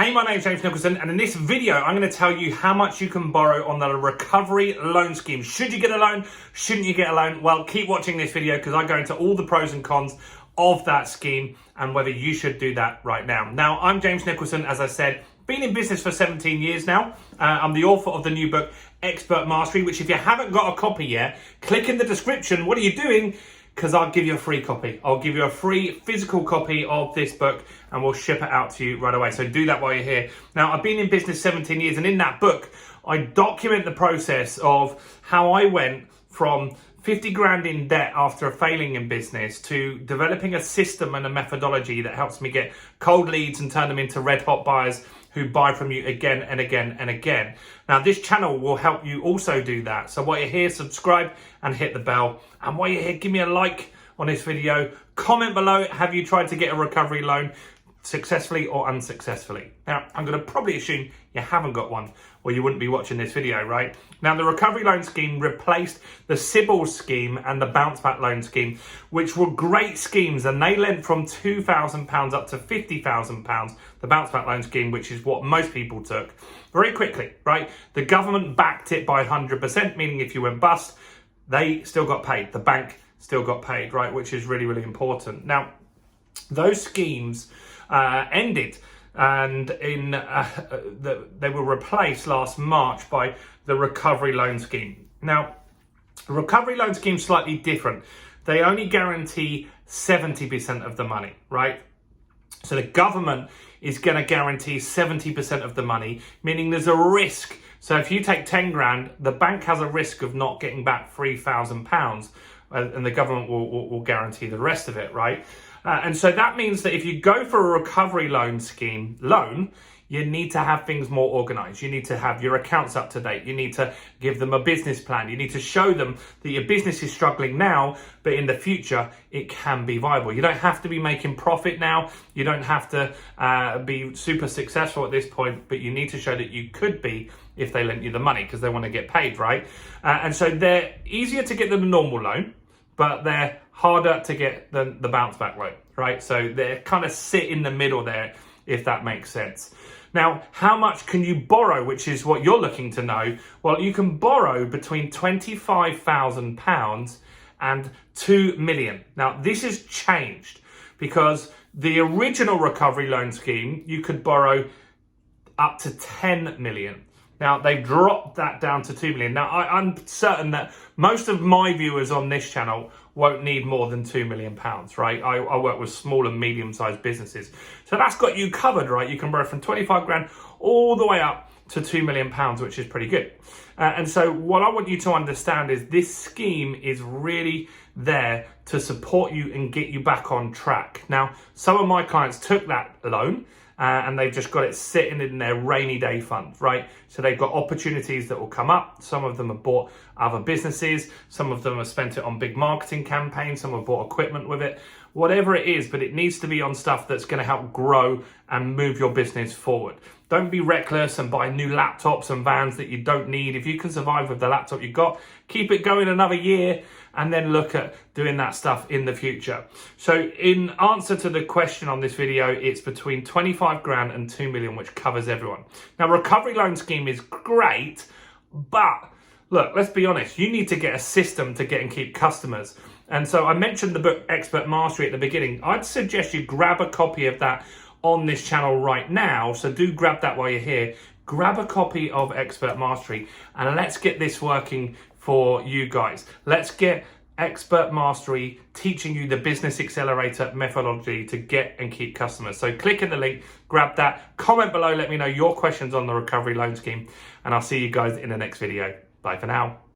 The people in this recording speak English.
Hey, my name's James Nicholson, and in this video, I'm going to tell you how much you can borrow on the recovery loan scheme. Should you get a loan? Shouldn't you get a loan? Well, keep watching this video because I go into all the pros and cons of that scheme and whether you should do that right now. Now, I'm James Nicholson, as I said, been in business for 17 years now. I'm the author of the new book, Expert Mastery, which if you haven't got a copy yet, click in the description. What are you doing? Because I'll give you a free copy. I'll give you a free physical copy of this book and we'll ship it out to you right away. So do that while you're here. Now, I've been in business 17 years and in that book, I document the process of how I went from 50 grand in debt after failing in business to developing a system and a methodology that helps me get cold leads and turn them into red hot buyers who buy from you again and again and again. Now, this channel will help you also do that. So while you're here, subscribe and hit the bell. And while you're here, give me a like on this video. Comment below, have you tried to get a recovery loan successfully or unsuccessfully? Now, I'm going to probably assume you haven't got one or you wouldn't be watching this video, right? Now, the recovery loan scheme replaced the CBILS scheme and the bounce back loan scheme, which were great schemes, and they lent from £2,000 up to £50,000, the bounce back loan scheme, which is what most people took very quickly, right? The government backed it by 100%, meaning if you went bust, they still got paid. The bank still got paid, right? Which is really, really important. Now, those schemes ended and they were replaced last March by the recovery loan scheme. Now, the recovery loan scheme is slightly different. They only guarantee 70% of the money, right? So the government is going to guarantee 70% of the money, meaning there's a risk. So if you take 10 grand, the bank has a risk of not getting back £3,000 and the government will guarantee the rest of it, right? And so that means that if you go for a recovery loan scheme loan, you need to have things more organized. You need to have your accounts up to date. You need to give them a business plan. You need to show them that your business is struggling now, but in the future, it can be viable. You don't have to be making profit now. You don't have to be super successful at this point, but you need to show that you could be if they lent you the money because they want to get paid, right? And so they're easier to get than a normal loan, but they're harder to get than the bounce back loan, right? So they kind of sit in the middle there, if that makes sense. Now, how much can you borrow, which is what you're looking to know? Well, you can borrow between £25,000 and £2 million. Now, this has changed because the original recovery loan scheme, you could borrow up to 10 million. Now, they've dropped that down to 2 million. Now, I'm certain that most of my viewers on this channel won't need more than £2 million, right? I work with small and medium-sized businesses. So that's got you covered, right? You can borrow from 25 grand all the way up to £2 million, which is pretty good. And so what I want you to understand is this scheme is really there to support you and get you back on track. Now, some of my clients took that loan and they've just got it sitting in their rainy day fund, right? So they've got opportunities that will come up. Some of them have bought other businesses. Some of them have spent it on big marketing campaigns. Some have bought equipment with it. Whatever it is, but it needs to be on stuff that's going to help grow and move your business forward. Don't be reckless and buy new laptops and vans that you don't need. If you can survive with the laptop you've got, keep it going another year and then look at doing that stuff in the future. So in answer to the question on this video, it's between 25 grand and 2 million, which covers everyone. Now, recovery loan scheme is great, but look, let's be honest, you need to get a system to get and keep customers. And so I mentioned the book Expert Mastery at the beginning. I'd suggest you grab a copy of that on this channel right now. So do grab that while you're here. Grab a copy of Expert Mastery and let's get this working for you guys. Let's get Expert Mastery teaching you the business accelerator methodology to get and keep customers. So click in the link, grab that, comment below, let me know your questions on the recovery loan scheme, and I'll see you guys in the next video. Bye for now.